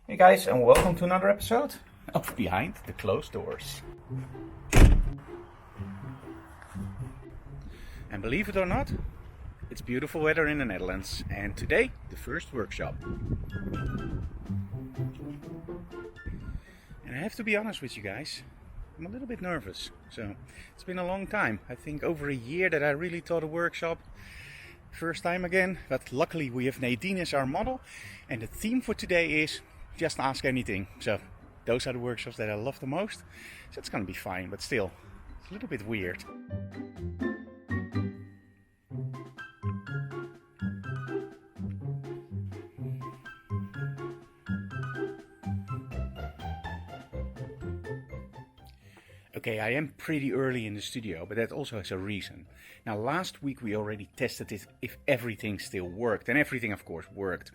Hey guys, and welcome to another episode of Behind the Closed Doors. And believe it or not, it's beautiful weather in the Netherlands, and today the first workshop. And I have to be honest with you guys, I'm a little bit nervous. So it's been a long time, I think over a year that I really taught a workshop. First time again, but luckily we have Nadine as our model, and the theme for today is just ask anything. So those are the workshops that I love the most. So it's gonna be fine, but still, it's a little bit weird. Okay, I am pretty early in the studio, but that also has a reason. Now, last week we already tested it if everything still worked, and everything of course worked.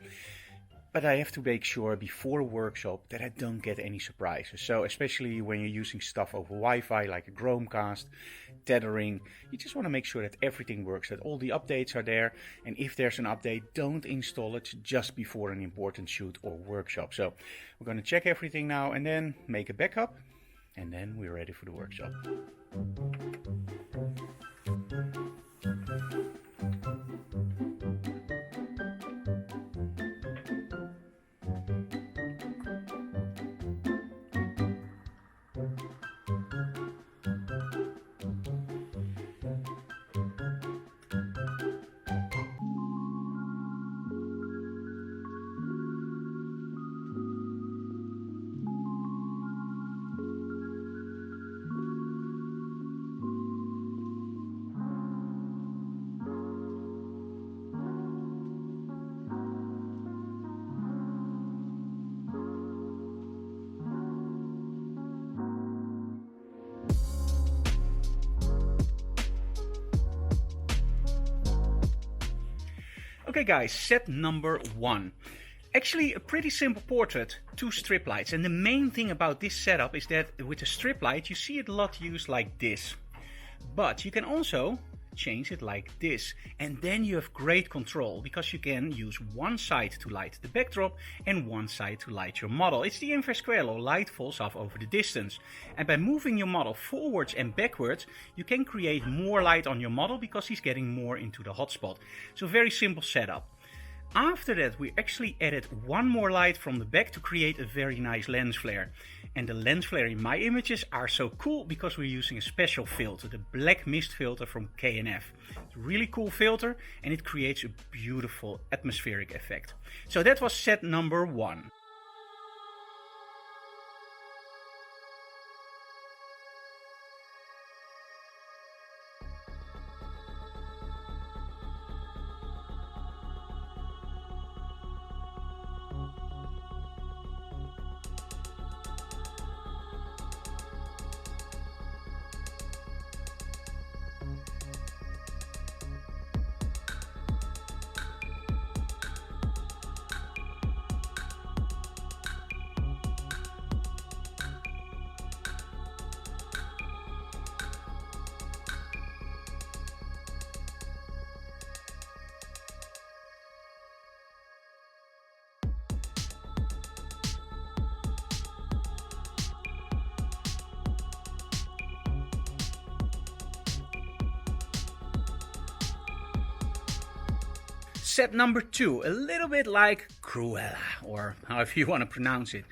But I have to make sure before a workshop that I don't get any surprises. So especially when you're using stuff over Wi-Fi like a Chromecast, tethering, you just want to make sure that everything works, that all the updates are there. And if there's an update, don't install it just before an important shoot or workshop. So we're going to check everything now and then make a backup. And then we're ready for the workshop. Okay guys, set number 1. Actually a pretty simple portrait, 2 strip lights. And the main thing about this setup is that with a strip light you see it a lot used like this. But you can also change it like this, and then you have great control because you can use one side to light the backdrop and one side to light your model. It's the inverse square law, light falls off over the distance. And by moving your model forwards and backwards, you can create more light on your model because he's getting more into the hotspot. So very simple setup. After that we actually added one more light from the back to create a very nice lens flare. And the lens flare in my images are so cool because we're using a special filter, the black mist filter from K&F. It's a really cool filter and it creates a beautiful atmospheric effect. So that was set number 1. Set number 2, a little bit like Cruella, or however you want to pronounce it.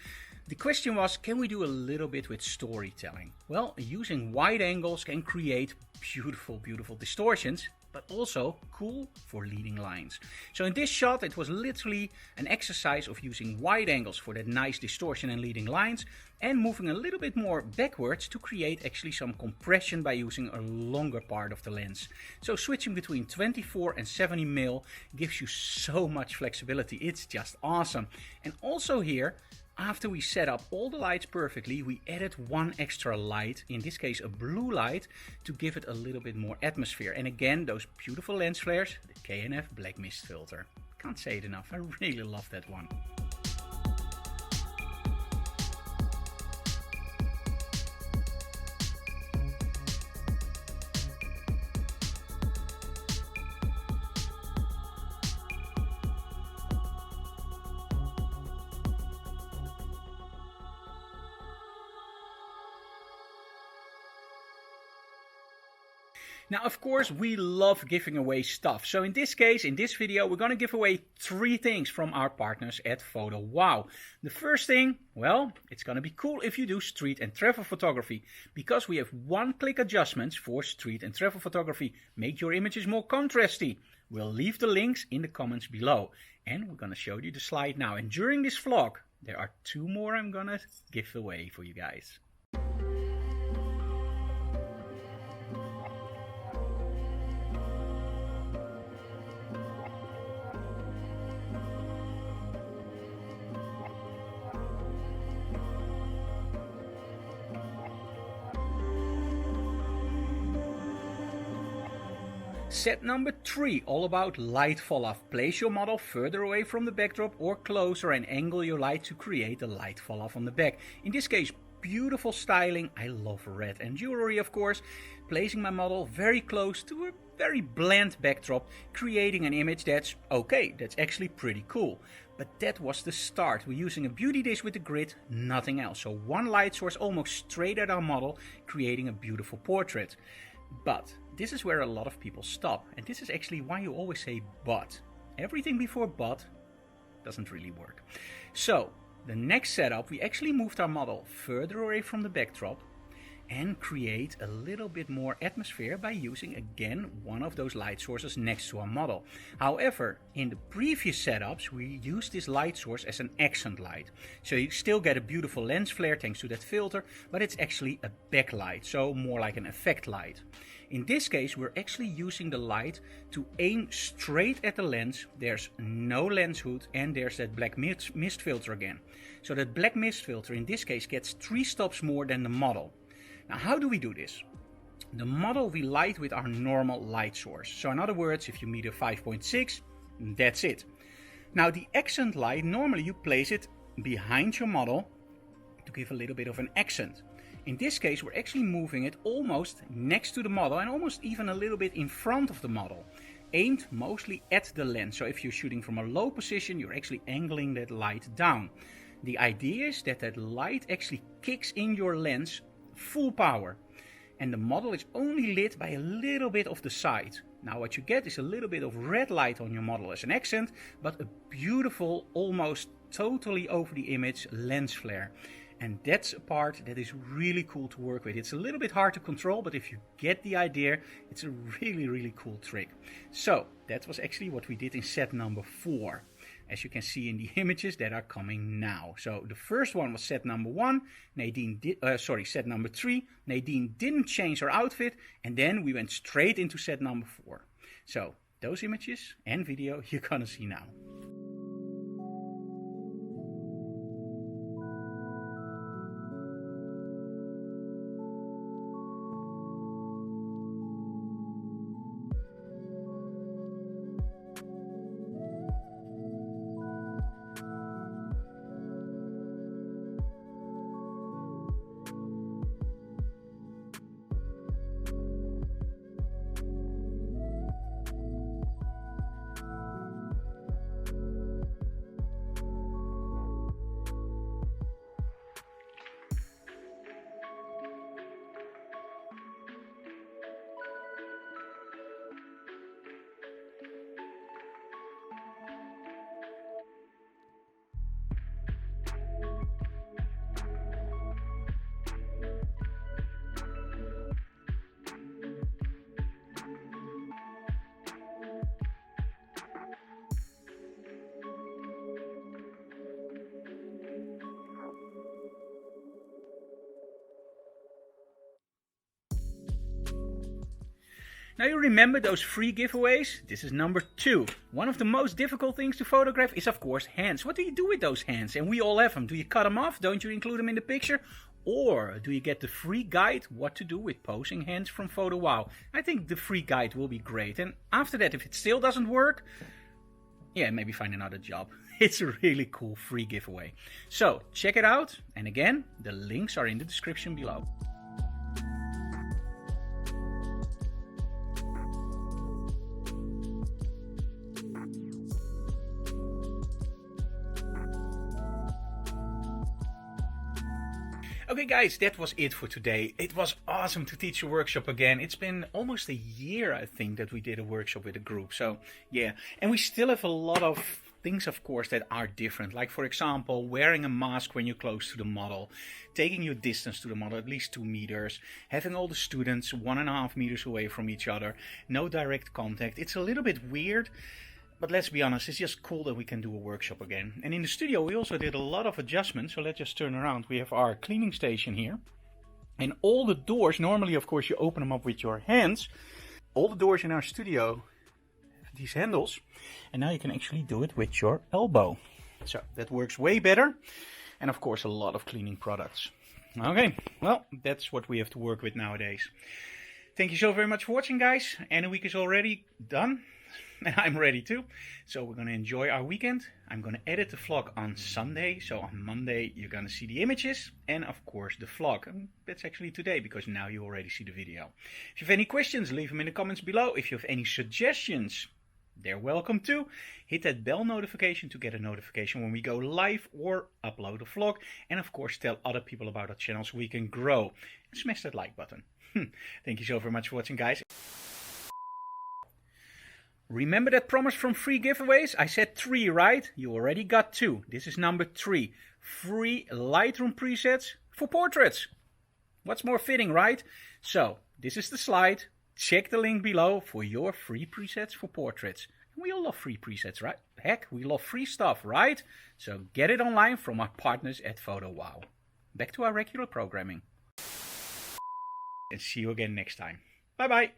The question was, can we do a little bit with storytelling? Well, using wide angles can create beautiful distortions, but also cool for leading lines. So in this shot it was literally an exercise of using wide angles for that nice distortion and leading lines, and moving a little bit more backwards to create actually some compression by using a longer part of the lens. So switching between 24 and 70mm gives you so much flexibility. It's just awesome. And also here, after we set up all the lights perfectly, we added one extra light, in this case a blue light, to give it a little bit more atmosphere. And again, those beautiful lens flares, the K&F Black Mist filter. Can't say it enough, I really love that one. Now, of course, we love giving away stuff. So in this case, in this video, we're going to give away 3 things from our partners at PhotoWhoa. The first thing, well, it's going to be cool if you do street and travel photography, because we have one-click adjustments for street and travel photography. Make your images more contrasty. We'll leave the links in the comments below. And we're going to show you the slide now. And during this vlog, there are 2 more I'm going to give away for you guys. Set number 3, all about light falloff. Place your model further away from the backdrop or closer and angle your light to create a light falloff on the back. In this case, beautiful styling. I love red and jewelry, of course. Placing my model very close to a very bland backdrop, creating an image that's okay, that's actually pretty cool. But that was the start. We're using a beauty dish with the grid, nothing else. So one light source almost straight at our model, creating a beautiful portrait. But this is where a lot of people stop, and this is actually why you always say but. Everything before but doesn't really work. So the next setup, we actually moved our model further away from the backdrop and create a little bit more atmosphere by using again one of those light sources next to our model. However, in the previous setups we used this light source as an accent light, so you still get a beautiful lens flare thanks to that filter, but it's actually a backlight, so more like an effect light. In this case we're actually using the light to aim straight at the lens. There's no lens hood and there's that black mist filter again. So that black mist filter in this case gets 3 stops more than the model. Now, how do we do this? The model we light with our normal light source. So in other words, if you meet a 5.6, that's it. Now the accent light, normally you place it behind your model to give a little bit of an accent. In this case, we're actually moving it almost next to the model and almost even a little bit in front of the model, aimed mostly at the lens. So if you're shooting from a low position, you're actually angling that light down. The idea is that that light actually kicks in your lens full power, and the model is only lit by a little bit of the side. Now what you get is a little bit of red light on your model as an accent, but a beautiful, almost totally over the image lens flare. And that's a part that is really cool to work with. It's a little bit hard to control, but if you get the idea, it's a really cool trick. So that was actually what we did in set number 4. As you can see in the images that are coming now. So the first one was set number 1, set number 3. Nadine didn't change her outfit, and then we went straight into set number 4. So those images and video you're gonna see now. Now you remember those free giveaways? This is number 2. One of the most difficult things to photograph is of course hands. What do you do with those hands? And we all have them. Do you cut them off? Don't you include them in the picture? Or do you get the free guide what to do with posing hands from PhotoWhoa? I think the free guide will be great. And after that, if it still doesn't work, yeah, maybe find another job. It's a really cool free giveaway. So check it out. And again, the links are in the description below. Okay guys, that was it for today. It was awesome to teach a workshop again. It's been almost a year, I think, that we did a workshop with a group. So yeah, and we still have a lot of things, of course, that are different. Like, for example, wearing a mask when you're close to the model, taking your distance to the model, at least 2 meters, having all the students 1.5 meters away from each other, no direct contact. It's a little bit weird, but let's be honest, it's just cool that we can do a workshop again. And in the studio, we also did a lot of adjustments. So let's just turn around. We have our cleaning station here. And all the doors, normally, of course, you open them up with your hands. All the doors in our studio have these handles. And now you can actually do it with your elbow. So that works way better. And of course, a lot of cleaning products. Okay, well, that's what we have to work with nowadays. Thank you so very much for watching, guys. And the week is already done. And I'm ready too. So we're going to enjoy our weekend. I'm going to edit the vlog on Sunday. So on Monday you're going to see the images and of course the vlog. And that's actually today because now you already see the video. If you have any questions, leave them in the comments below. If you have any suggestions, they're welcome too. Hit that bell notification to get a notification when we go live or upload a vlog. And of course tell other people about our channel so we can grow. And smash that like button. Thank you so very much for watching, guys. Remember that promise from free giveaways? I said 3, right? You already got 2. This is number 3. Free Lightroom presets for portraits. What's more fitting, right? So, this is the slide. Check the link below for your free presets for portraits. We all love free presets, right? Heck, we love free stuff, right? So get it online from our partners at PhotoWhoa. Back to our regular programming. And see you again next time. Bye-bye.